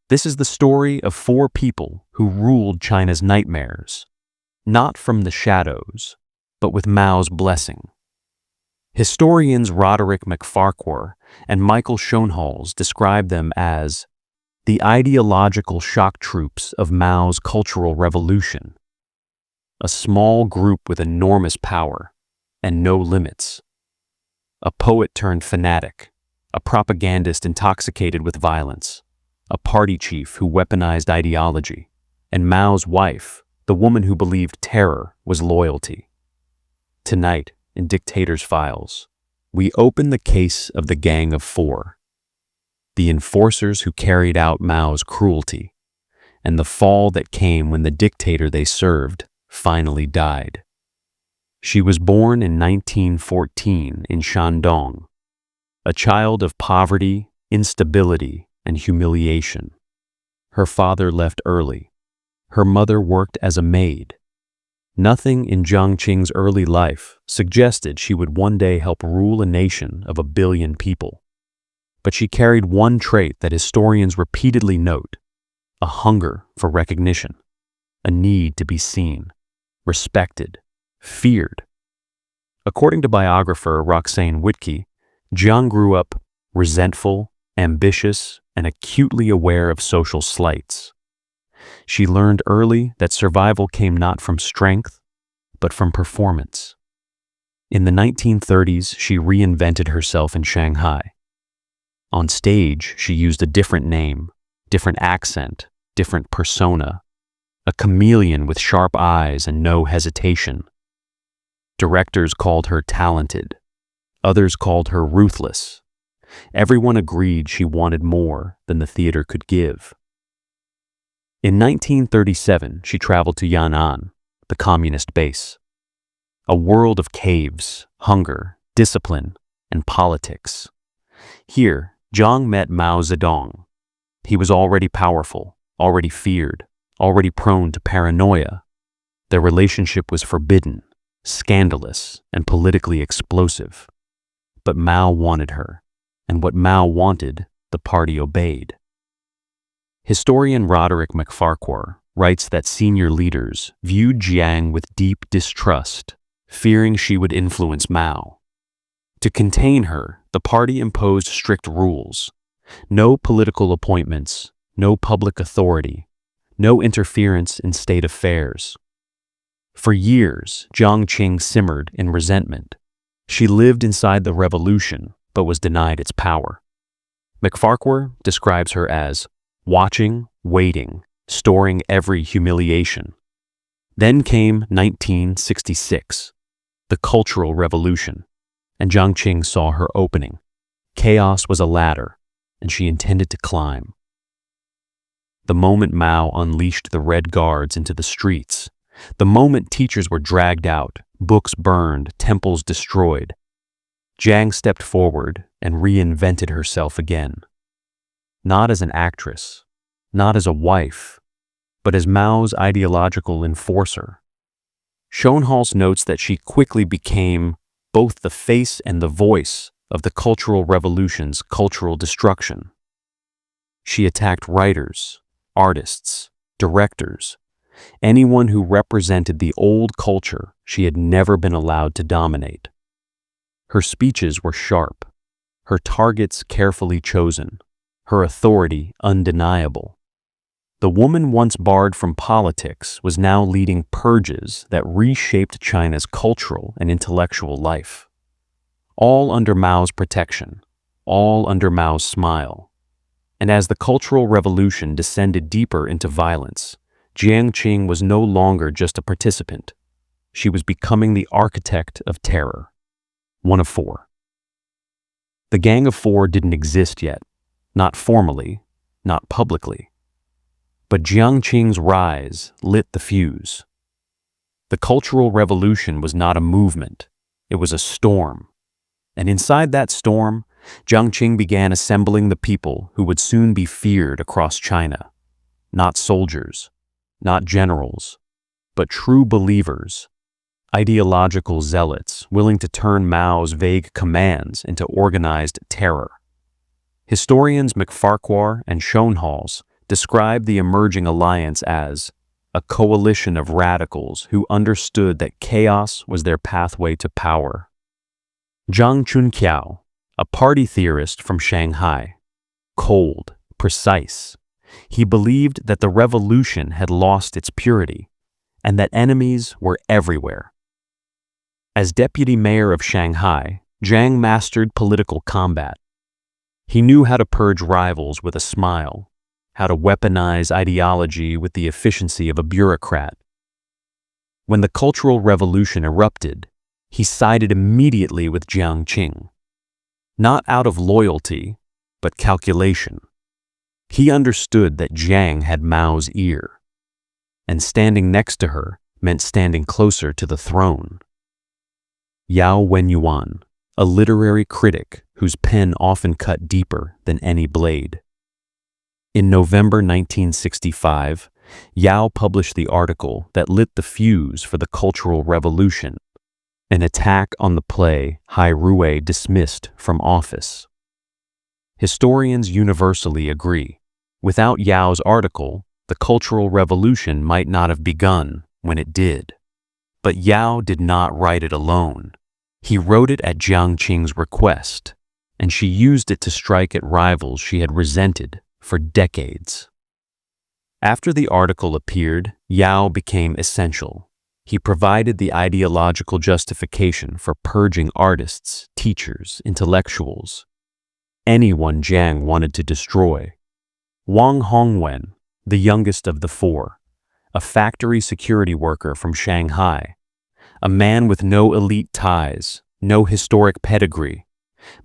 This is the story of four people who ruled China's nightmares, not from the shadows, but with Mao's blessing. Historians Roderick MacFarquhar and Michael Schoenhals describe them as the ideological shock troops of Mao's Cultural Revolution, a small group with enormous power and no limits, a poet turned fanatic, a propagandist intoxicated with violence, a party chief who weaponized ideology, and Mao's wife, the woman who believed terror was loyalty. Tonight, in Dictators Files, we open the case of the Gang of Four, the enforcers who carried out Mao's cruelty, and the fall that came when the dictator they served finally died. She was born in 1914 in Shandong, a child of poverty, instability, and humiliation. Her father left early. Her mother worked as a maid. Nothing in Jiang Qing's early life suggested she would one day help rule a nation of 1 billion people. But she carried one trait that historians repeatedly note: a hunger for recognition, a need to be seen, respected, feared. According to biographer Roxane Whitkey, Jiang grew up resentful, ambitious, and acutely aware of social slights. She learned early that survival came not from strength, but from performance. In the 1930s, she reinvented herself in Shanghai. On stage, she used a different name, different accent, different persona, a chameleon with sharp eyes and no hesitation. Directors called her talented. Others called her ruthless. Everyone agreed she wanted more than the theater could give. In 1937, she traveled to Yan'an, the communist base. A world of caves, hunger, discipline, and politics. Here, Jiang met Mao Zedong. He was already powerful, already feared, already prone to paranoia. Their relationship was forbidden, scandalous, and politically explosive. But Mao wanted her, and what Mao wanted, the party obeyed. Historian Roderick MacFarquhar writes that senior leaders viewed Jiang with deep distrust, fearing she would influence Mao. To contain her, the party imposed strict rules: no political appointments, no public authority, no interference in state affairs. For years, Zhang Qing simmered in resentment. She lived inside the revolution, but was denied its power. MacFarquhar describes her as watching, waiting, storing every humiliation. Then came 1966, the Cultural Revolution, and Jiang Qing saw her opening. Chaos was a ladder, and she intended to climb. The moment Mao unleashed the Red Guards into the streets, the moment teachers were dragged out, books burned, temples destroyed, Jiang stepped forward and reinvented herself again. Not as an actress, not as a wife, but as Mao's ideological enforcer. Schoenhals notes that she quickly became both the face and the voice of the Cultural Revolution's cultural destruction. She attacked writers, artists, directors, anyone who represented the old culture she had never been allowed to dominate. Her speeches were sharp, her targets carefully chosen, her authority undeniable. The woman once barred from politics was now leading purges that reshaped China's cultural and intellectual life. All under Mao's protection, all under Mao's smile. And as the Cultural Revolution descended deeper into violence, Jiang Qing was no longer just a participant. She was becoming the architect of terror. One of four. The Gang of Four didn't exist yet, not formally, not publicly. But Jiang Qing's rise lit the fuse. The Cultural Revolution was not a movement, it was a storm. And inside that storm, Jiang Qing began assembling the people who would soon be feared across China. Not soldiers, not generals, but true believers, ideological zealots willing to turn Mao's vague commands into organized terror. Historians MacFarquhar and Schoenhals described the emerging alliance as a coalition of radicals who understood that chaos was their pathway to power. Zhang Chunqiao, a party theorist from Shanghai, cold, precise. He believed that the revolution had lost its purity and that enemies were everywhere. As deputy mayor of Shanghai, Jiang mastered political combat. He knew how to purge rivals with a smile, how to weaponize ideology with the efficiency of a bureaucrat. When the Cultural Revolution erupted, he sided immediately with Jiang Qing, not out of loyalty, but calculation. He understood that Jiang had Mao's ear, and standing next to her meant standing closer to the throne. Yao Wenyuan, a literary critic whose pen often cut deeper than any blade. In November 1965, Yao published the article that lit the fuse for the Cultural Revolution, an attack on the play Hai Rui dismissed from office. Historians universally agree, without Yao's article, the Cultural Revolution might not have begun when it did. But Yao did not write it alone. He wrote it at Jiang Qing's request, and she used it to strike at rivals she had resented for decades. After the article appeared, Yao became essential. He provided the ideological justification for purging artists, teachers, intellectuals, anyone Jiang wanted to destroy. Wang Hongwen, the youngest of the four, a factory security worker from Shanghai, a man with no elite ties, no historic pedigree,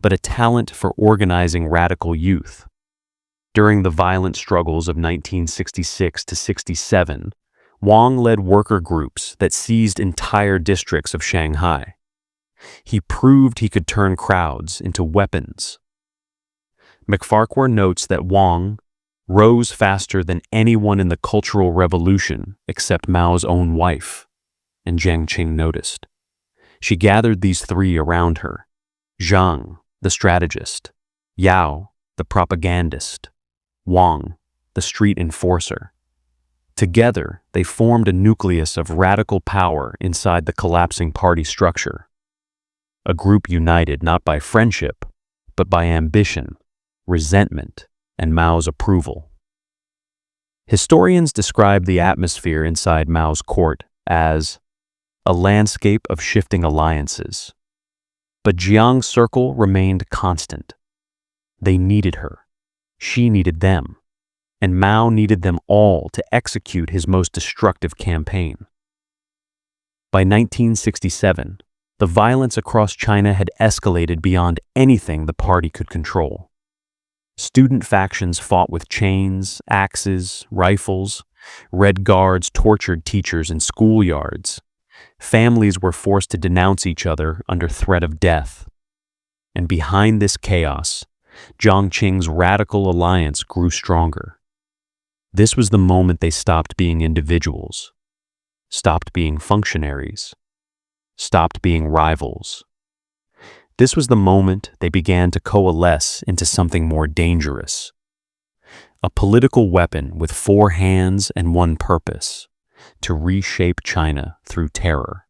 but a talent for organizing radical youth. During the violent struggles of 1966 to 67, Wang led worker groups that seized entire districts of Shanghai. He proved he could turn crowds into weapons. MacFarquhar notes that Wang rose faster than anyone in the Cultural Revolution except Mao's own wife, and Jiang Qing noticed. She gathered these three around her: Zhang, the strategist; Yao, the propagandist; Wang, the street enforcer. Together, they formed a nucleus of radical power inside the collapsing party structure. A group united not by friendship, but by ambition, resentment, and Mao's approval. Historians describe the atmosphere inside Mao's court as a landscape of shifting alliances. But Jiang's circle remained constant. They needed her. She needed them. And Mao needed them all to execute his most destructive campaign. By 1967, the violence across China had escalated beyond anything the party could control. Student factions fought with chains, axes, rifles. Red Guards tortured teachers in schoolyards. Families were forced to denounce each other under threat of death. And behind this chaos, Jiang Qing's radical alliance grew stronger. This was the moment they stopped being individuals, stopped being functionaries, stopped being rivals. This was the moment they began to coalesce into something more dangerous. A political weapon with 4 hands and one purpose: to reshape China through terror.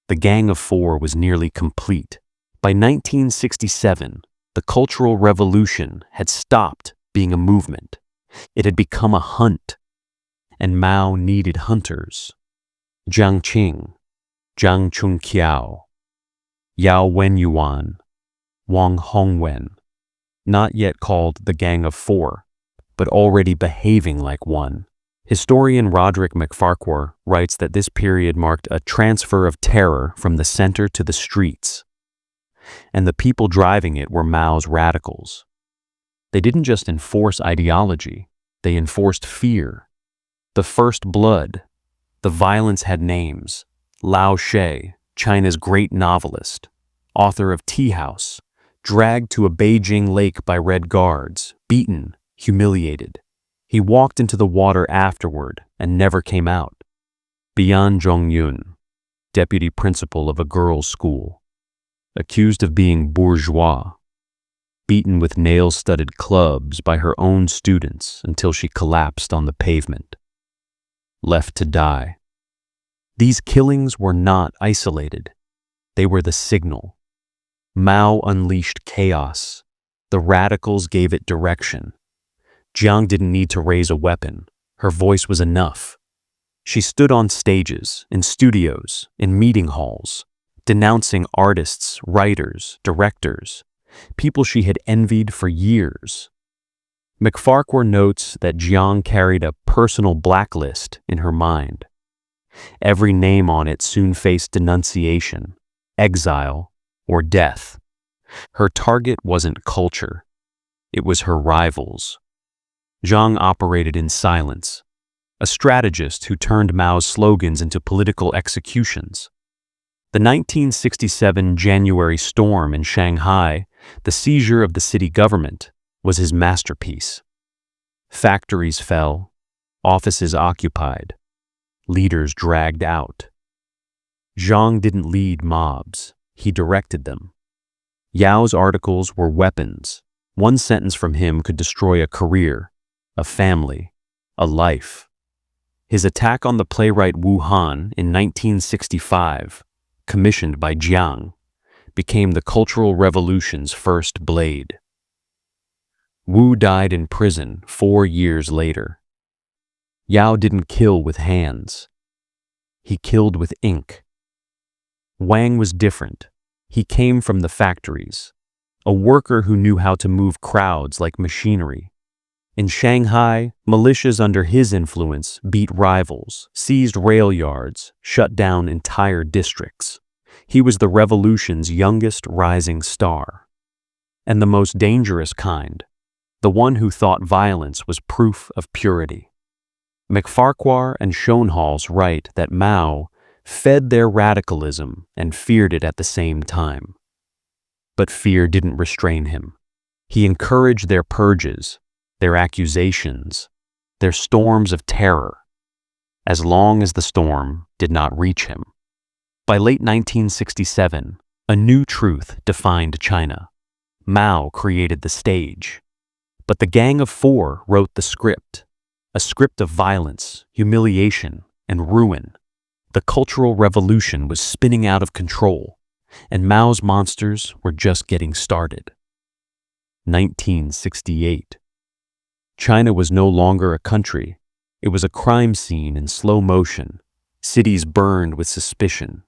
The Gang of Four was nearly complete. By 1967, the Cultural Revolution had stopped being a movement. It had become a hunt, and Mao needed hunters. Jiang Qing, Zhang Chunqiao, Yao Wenyuan, Wang Hongwen, not yet called the Gang of Four, but already behaving like one. Historian Roderick MacFarquhar writes that this period marked a transfer of terror from the center to the streets, and the people driving it were Mao's radicals. They didn't just enforce ideology, they enforced fear. The first blood. The violence had names: Lao She, China's great novelist, author of Tea House, dragged to a Beijing lake by Red Guards, beaten, humiliated. He walked into the water afterward and never came out. Bian Zhongyun, deputy principal of a girls' school, accused of being bourgeois. beaten with nail-studded clubs by her own students until she collapsed on the pavement, left to die. These killings were not isolated. They were the signal. Mao unleashed chaos. The radicals gave it direction. Jiang didn't need to raise a weapon. Her voice was enough. She stood on stages, in studios, in meeting halls, denouncing artists, writers, directors, people she had envied for years. MacFarquhar notes that Jiang carried a personal blacklist in her mind. Every name on it soon faced denunciation, exile, or death. Her target wasn't culture. It was her rivals. Zhang operated in silence, a strategist who turned Mao's slogans into political executions. The 1967 January storm in Shanghai, the seizure of the city government, was his masterpiece. Factories fell, offices occupied, leaders dragged out. Zhang didn't lead mobs, he directed them. Yao's articles were weapons. One sentence from him could destroy a career, a family, a life. His attack on the playwright Wu Han in 1965, commissioned by Jiang, became the Cultural Revolution's first blade. Wu died in prison 4 years later. Yao didn't kill with hands. He killed with ink. Wang was different. He came from the factories, a worker who knew how to move crowds like machinery. In Shanghai, militias under his influence beat rivals, seized rail yards, shut down entire districts. He was the revolution's youngest rising star. And the most dangerous kind, the one who thought violence was proof of purity. MacFarquhar and Schoenhals write that Mao fed their radicalism and feared it at the same time. But fear didn't restrain him. He encouraged their purges, their accusations, their storms of terror, as long as the storm did not reach him. By late 1967, a new truth defined China. Mao created the stage, but the Gang of Four wrote the script, a script of violence, humiliation, and ruin. The Cultural Revolution was spinning out of control, and Mao's monsters were just getting started. 1968. China was no longer a country. It was a crime scene in slow motion. Cities burned with suspicion.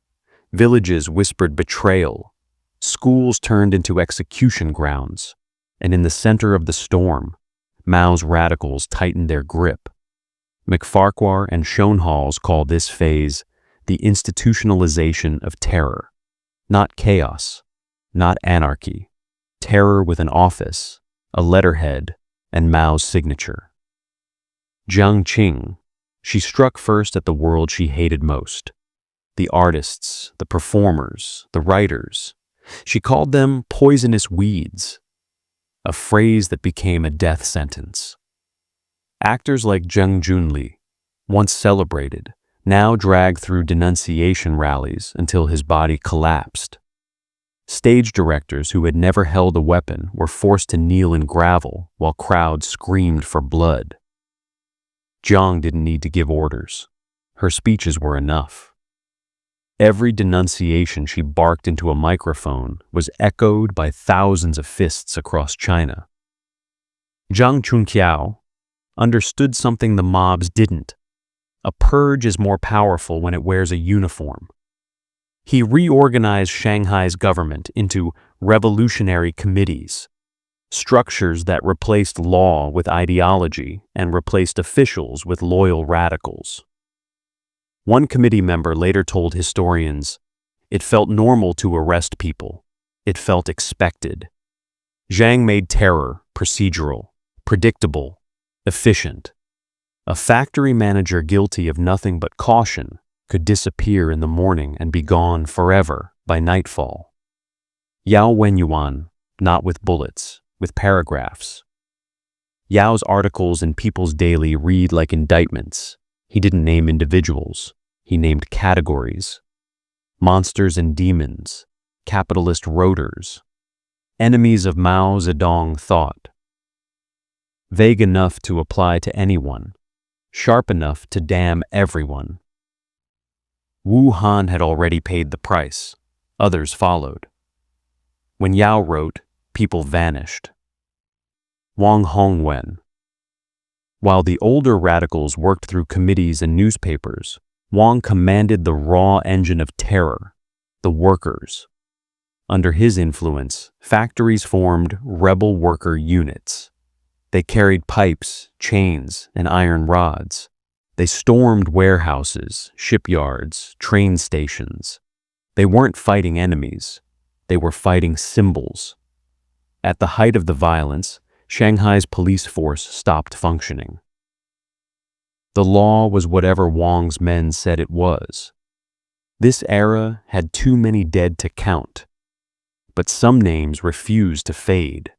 Villages whispered betrayal. Schools turned into execution grounds. And in the center of the storm, Mao's radicals tightened their grip. MacFarquhar and Schoenhals call this phase the institutionalization of terror. Not chaos, not anarchy. Terror with an office, a letterhead, and Mao's signature. Jiang Qing, she struck first at the world she hated most. The artists, the performers, the writers. She called them poisonous weeds, a phrase that became a death sentence. Actors like Zheng Junli, once celebrated, now dragged through denunciation rallies until his body collapsed. Stage directors who had never held a weapon were forced to kneel in gravel while crowds screamed for blood. Jiang didn't need to give orders. Her speeches were enough. Every denunciation she barked into a microphone was echoed by thousands of fists across China. Zhang Chunqiao understood something the mobs didn't. A purge is more powerful when it wears a uniform. He reorganized Shanghai's government into revolutionary committees, structures that replaced law with ideology and replaced officials with loyal radicals. One committee member later told historians, "It felt normal to arrest people. It felt expected." Zhang made terror procedural, predictable, efficient. A factory manager guilty of nothing but caution could disappear in the morning and be gone forever by nightfall. Yao Wenyuan, not with bullets, with paragraphs. Yao's articles in People's Daily read like indictments. He didn't name individuals, he named categories. Monsters and demons, capitalist rotors. enemies of Mao Zedong thought. Vague enough to apply to anyone, sharp enough to damn everyone. Wu Han had already paid the price. Others followed. When Yao wrote, people vanished. Wang Hongwen. While the older radicals worked through committees and newspapers, Wang commanded the raw engine of terror, the workers. Under his influence, factories formed rebel worker units. They carried pipes, chains, and iron rods. They stormed warehouses, shipyards, train stations. They weren't fighting enemies. They were fighting symbols. At the height of the violence, Shanghai's police force stopped functioning. The law was whatever Wang's men said it was. This era had too many dead to count. But some names refused to fade.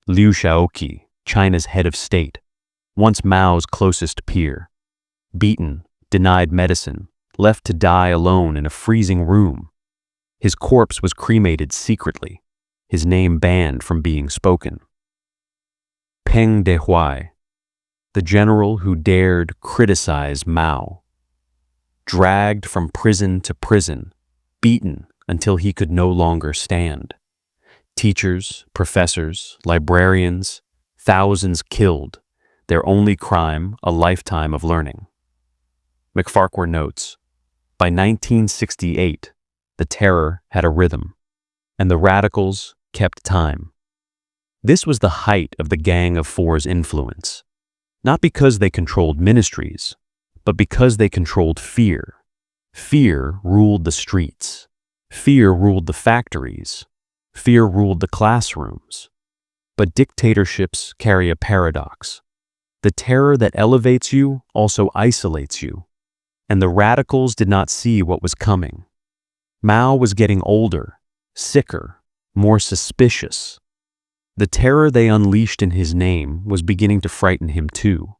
Liu Shaoqi, China's head of state, once Mao's closest peer. Beaten, denied medicine, left to die alone in a freezing room. His corpse was cremated secretly, his name banned from being spoken. Peng Dehuai, the general who dared criticize Mao. Dragged from prison to prison, beaten until he could no longer stand. Teachers, professors, librarians, thousands killed, their only crime a lifetime of learning. MacFarquhar notes, by 1968, the terror had a rhythm, and the radicals kept time. This was the height of the Gang of Four's influence, not because they controlled ministries, but because they controlled fear. Fear ruled the streets. Fear ruled the factories. Fear ruled the classrooms. But dictatorships carry a paradox. The terror that elevates you also isolates you. And the radicals did not see what was coming. Mao was getting older, sicker, more suspicious. The terror they unleashed in his name was beginning to frighten him too.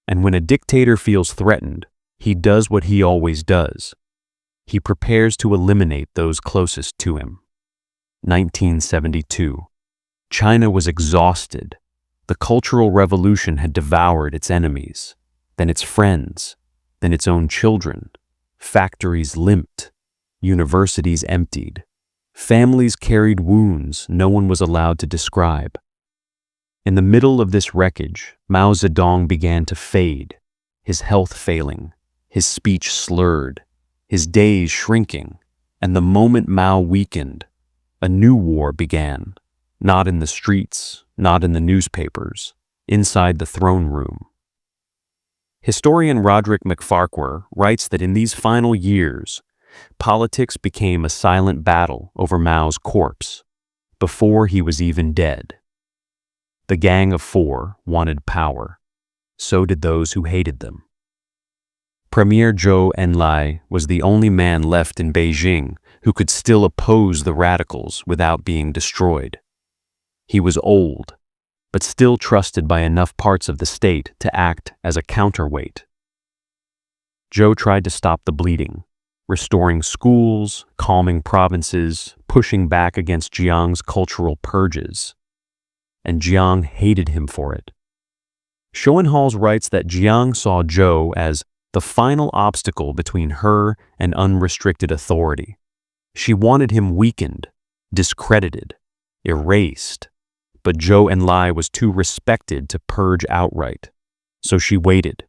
And when a dictator feels threatened, he does what he always does. He prepares to eliminate those closest to him. 1972. China was exhausted. The Cultural Revolution had devoured its enemies, then its friends, then its own children. Factories limped. Universities emptied. Families carried wounds no one was allowed to describe. In the middle of this wreckage, Mao Zedong began to fade, his health failing, his speech slurred, his days shrinking, and the moment Mao weakened, a new war began, not in the streets, not in the newspapers, inside the throne room. Historian Roderick MacFarquhar writes that in these final years, politics became a silent battle over Mao's corpse, before he was even dead. The Gang of Four wanted power. So did those who hated them. Premier Zhou Enlai was the only man left in Beijing who could still oppose the radicals without being destroyed. He was old, but still trusted by enough parts of the state to act as a counterweight. Zhou tried to stop the bleeding, restoring schools, calming provinces, pushing back against Jiang's cultural purges. And Jiang hated him for it. Schoenhals writes that Jiang saw Zhou as the final obstacle between her and unrestricted authority. She wanted him weakened, discredited, erased. But Zhou Enlai was too respected to purge outright. So she waited.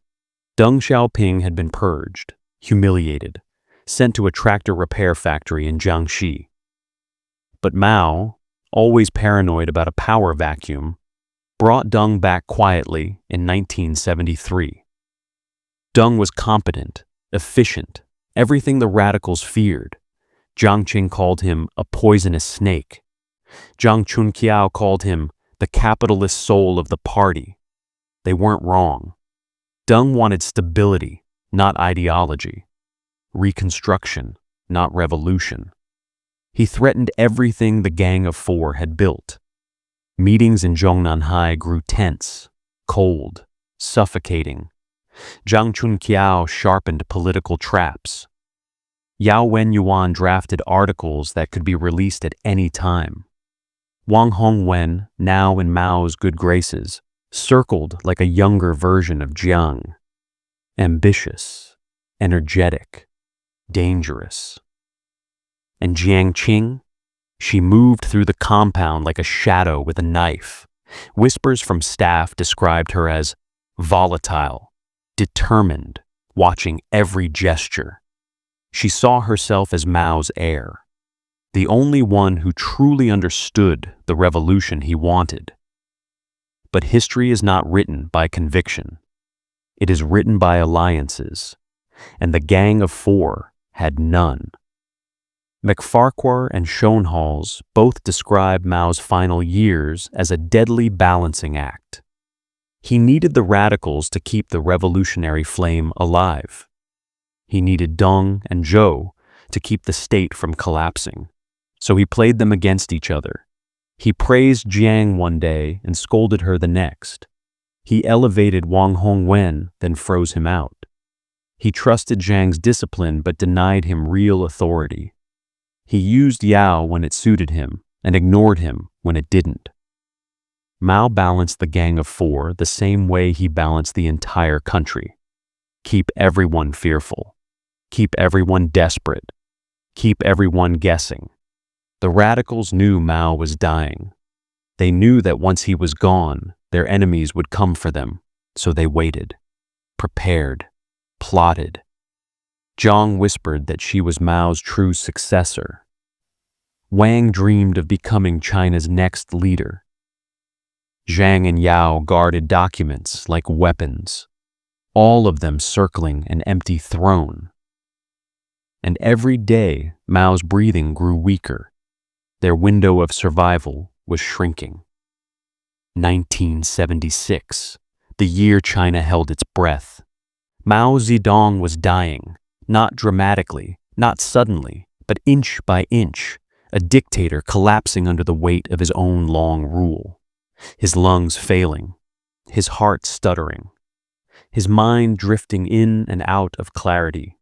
Deng Xiaoping had been purged, humiliated, sent to a tractor repair factory in Jiangxi. But Mao, always paranoid about a power vacuum, brought Deng back quietly in 1973. Deng was competent, efficient, everything the radicals feared. Jiang Qing called him a poisonous snake. Zhang Chunqiao called him the capitalist soul of the party. They weren't wrong. Deng wanted stability, not ideology. Reconstruction, not revolution. He threatened everything the Gang of Four had built. Meetings in Zhongnanhai grew tense, cold, suffocating. Zhang Chunqiao sharpened political traps. Yao Wenyuan drafted articles that could be released at any time. Wang Hongwen, now in Mao's good graces, circled like a younger version of Jiang. Ambitious, energetic, dangerous. And Jiang Qing? She moved through the compound like a shadow with a knife. Whispers from staff described her as volatile, determined, watching every gesture. She saw herself as Mao's heir, the only one who truly understood the revolution he wanted. But history is not written by conviction. It is written by alliances, and the Gang of Four had none. MacFarquhar and Schoenhals both describe Mao's final years as a deadly balancing act. He needed the radicals to keep the revolutionary flame alive. He needed Deng and Zhou to keep the state from collapsing, so he played them against each other. He praised Jiang one day and scolded her the next. He elevated Wang Hongwen, then froze him out. He trusted Zhang's discipline but denied him real authority. He used Yao when it suited him and ignored him when it didn't. Mao balanced the Gang of Four the same way he balanced the entire country. Keep everyone fearful. Keep everyone desperate. Keep everyone guessing. The radicals knew Mao was dying. They knew that once he was gone, their enemies would come for them, so they waited, prepared, plotted. Zhang whispered that she was Mao's true successor. Wang dreamed of becoming China's next leader. Zhang and Yao guarded documents like weapons, all of them circling an empty throne. And every day, Mao's breathing grew weaker. Their window of survival was shrinking. 1976, the year China held its breath. Mao Zedong was dying, not dramatically, not suddenly, but inch by inch, a dictator collapsing under the weight of his own long rule. His lungs failing, his heart stuttering, his mind drifting in and out of clarity.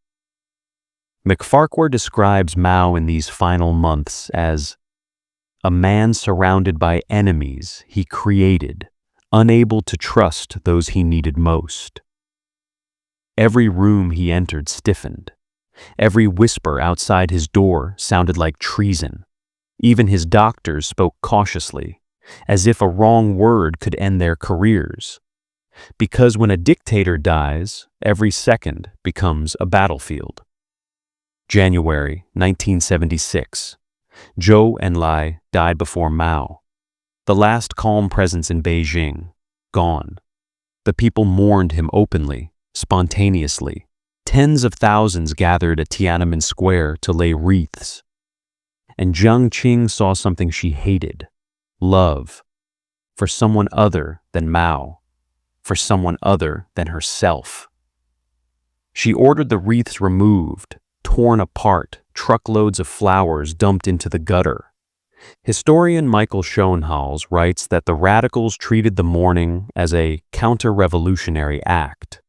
MacFarquhar describes Mao in these final months as a man surrounded by enemies he created, unable to trust those he needed most. Every room he entered stiffened. Every whisper outside his door sounded like treason. Even his doctors spoke cautiously, as if a wrong word could end their careers. Because when a dictator dies, every second becomes a battlefield. January 1976. Zhou Enlai died before Mao. The last calm presence in Beijing, gone. The people mourned him openly, spontaneously. Tens of thousands gathered at Tiananmen Square to lay wreaths. And Jiang Qing saw something she hated, love, for someone other than Mao, for someone other than herself. She ordered the wreaths removed, torn apart, truckloads of flowers dumped into the gutter. Historian Michael Schoenhals writes that the radicals treated the mourning as a counter-revolutionary act.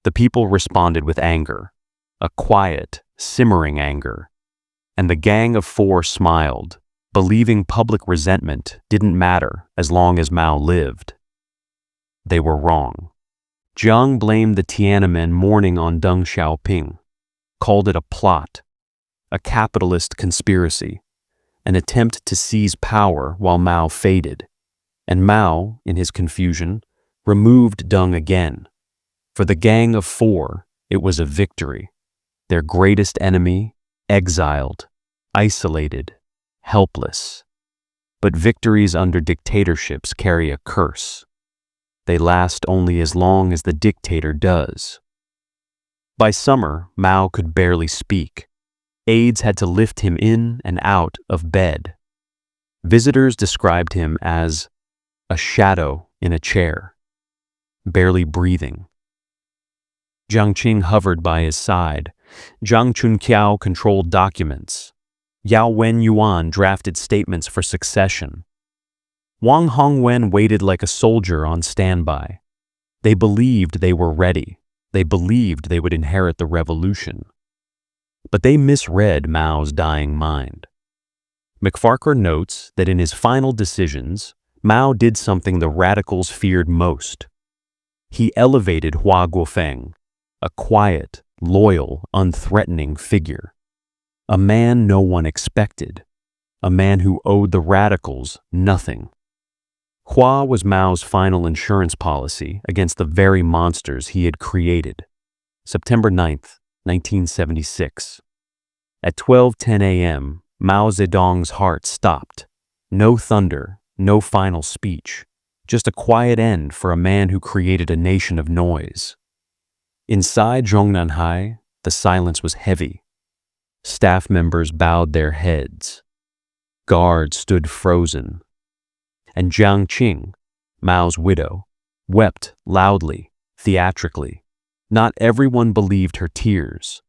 The people responded with anger, a quiet, simmering anger, and the Gang of Four smiled, believing public resentment didn't matter as long as Mao lived. They were wrong. Jiang blamed the Tiananmen mourning on Deng Xiaoping, called it a plot, a capitalist conspiracy, an attempt to seize power while Mao faded. And Mao, in his confusion, removed Deng again. For the Gang of Four, it was a victory. Their greatest enemy, exiled, isolated, helpless. But victories under dictatorships carry a curse. They last only as long as the dictator does. By summer, Mao could barely speak. Aides had to lift him in and out of bed. Visitors described him as a shadow in a chair, barely breathing. Jiang Qing hovered by his side. Zhang Chunqiao controlled documents. Yao Wenyuan drafted statements for succession. Wang Hongwen waited like a soldier on standby. They believed they were ready. They believed they would inherit the revolution. But they misread Mao's dying mind. MacFarquhar notes that in his final decisions, Mao did something the radicals feared most. He elevated Hua Guofeng, a quiet, loyal, unthreatening figure. A man no one expected. A man who owed the radicals nothing. Hua was Mao's final insurance policy against the very monsters he had created. September 9th, 1976. At 12:10 a.m., Mao Zedong's heart stopped. No thunder, no final speech, just a quiet end for a man who created a nation of noise. Inside Zhongnanhai, the silence was heavy. Staff members bowed their heads. Guards stood frozen. And Jiang Qing, Mao's widow, wept loudly, theatrically. Not everyone believed her tears,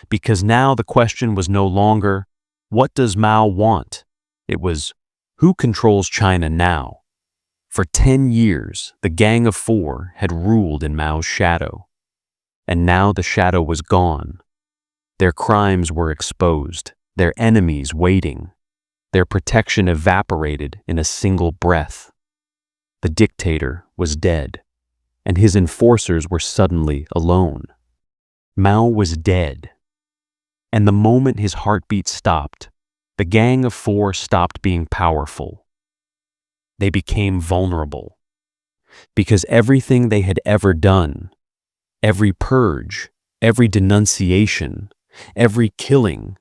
because now the question was no longer, what does Mao want? It was, who controls China now? For 10 years, the Gang of Four had ruled in Mao's shadow. And now the shadow was gone. Their crimes were exposed, their enemies waiting. Their protection evaporated in a single breath. The dictator was dead, and his enforcers were suddenly alone. Mao was dead. And the moment his heartbeat stopped, the Gang of Four stopped being powerful. They became vulnerable. Because everything they had ever done, every purge, every denunciation, every killing,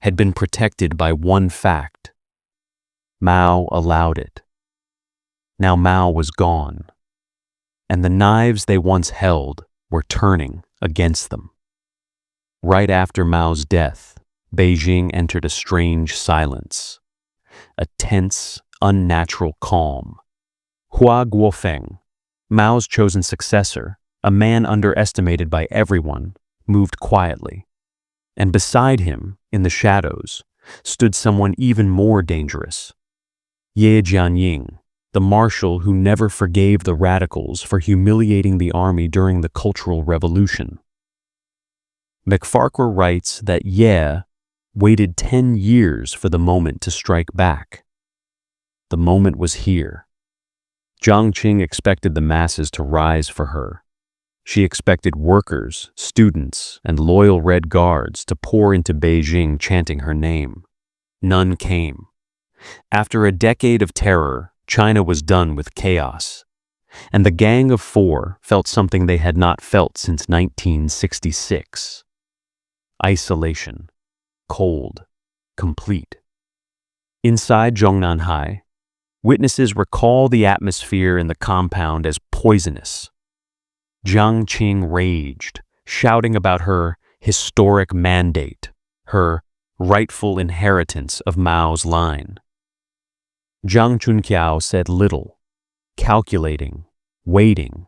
had been protected by one fact. Mao allowed it. Now Mao was gone, and the knives they once held were turning against them. Right after Mao's death, Beijing entered a strange silence, a tense, unnatural calm. Hua Guofeng, Mao's chosen successor, a man underestimated by everyone, moved quietly. And beside him, in the shadows, stood someone even more dangerous. Ye Jianying, the marshal who never forgave the radicals for humiliating the army during the Cultural Revolution. MacFarquhar writes that Ye waited 10 years for the moment to strike back. The moment was here. Zhang Qing expected the masses to rise for her. She expected workers, students, and loyal Red Guards to pour into Beijing chanting her name. None came. After a decade of terror, China was done with chaos. And the Gang of Four felt something they had not felt since 1966. Isolation. Cold. Complete. Inside Zhongnanhai, witnesses recall the atmosphere in the compound as poisonous. Jiang Qing raged, shouting about her historic mandate, her rightful inheritance of Mao's line. Zhang Chunqiao said little, calculating, waiting,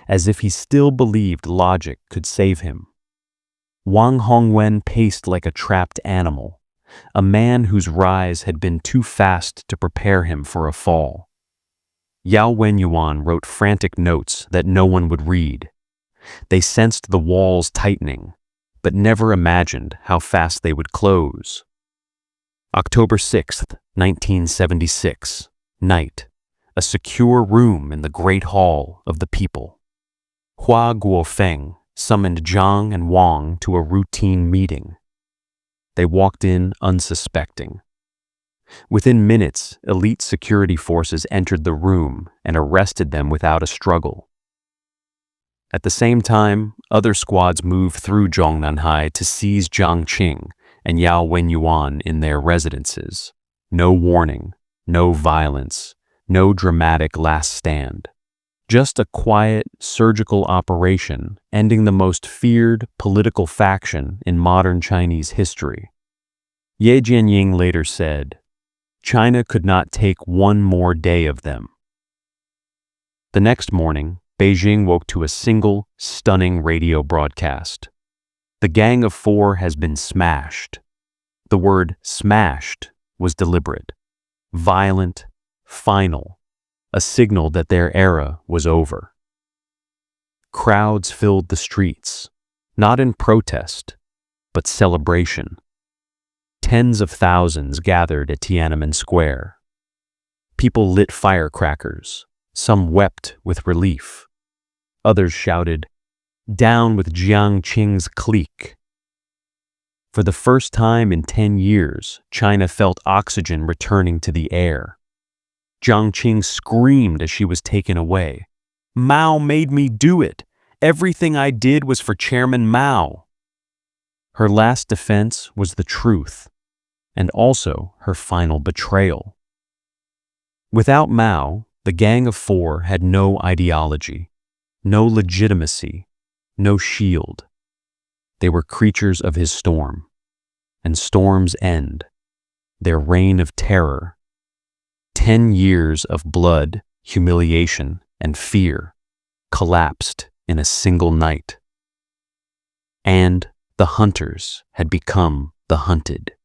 as if he still believed logic could save him. Wang Hongwen paced like a trapped animal, a man whose rise had been too fast to prepare him for a fall. Yao Wenyuan wrote frantic notes that no one would read. They sensed the walls tightening, but never imagined how fast they would close. October 6th, 1976, night, a secure room in the Great Hall of the People. Hua Guofeng summoned Zhang and Wang to a routine meeting. They walked in unsuspecting. Within minutes, elite security forces entered the room and arrested them without a struggle. At the same time, other squads moved through Zhongnanhai to seize Jiang Qing and Yao Wenyuan in their residences. No warning, no violence, no dramatic last stand. Just a quiet, surgical operation ending the most feared political faction in modern Chinese history. Ye Jianying later said, China could not take one more day of them. The next morning, Beijing woke to a single, stunning radio broadcast. The Gang of Four has been smashed. The word smashed was deliberate, violent, final, a signal that their era was over. Crowds filled the streets, not in protest, but celebration. Tens of thousands gathered at Tiananmen Square. People lit firecrackers. Some wept with relief. Others shouted, "Down with Jiang Qing's clique." For the first time in 10 years, China felt oxygen returning to the air. Zhang Qing screamed as she was taken away. "Mao made me do it. Everything I did was for Chairman Mao." Her last defense was the truth, and also her final betrayal. Without Mao, the Gang of Four had no ideology, no legitimacy, no shield. They were creatures of his storm, and storms end, their reign of terror. 10 years of blood, humiliation, and fear collapsed in a single night. And the hunters had become the hunted.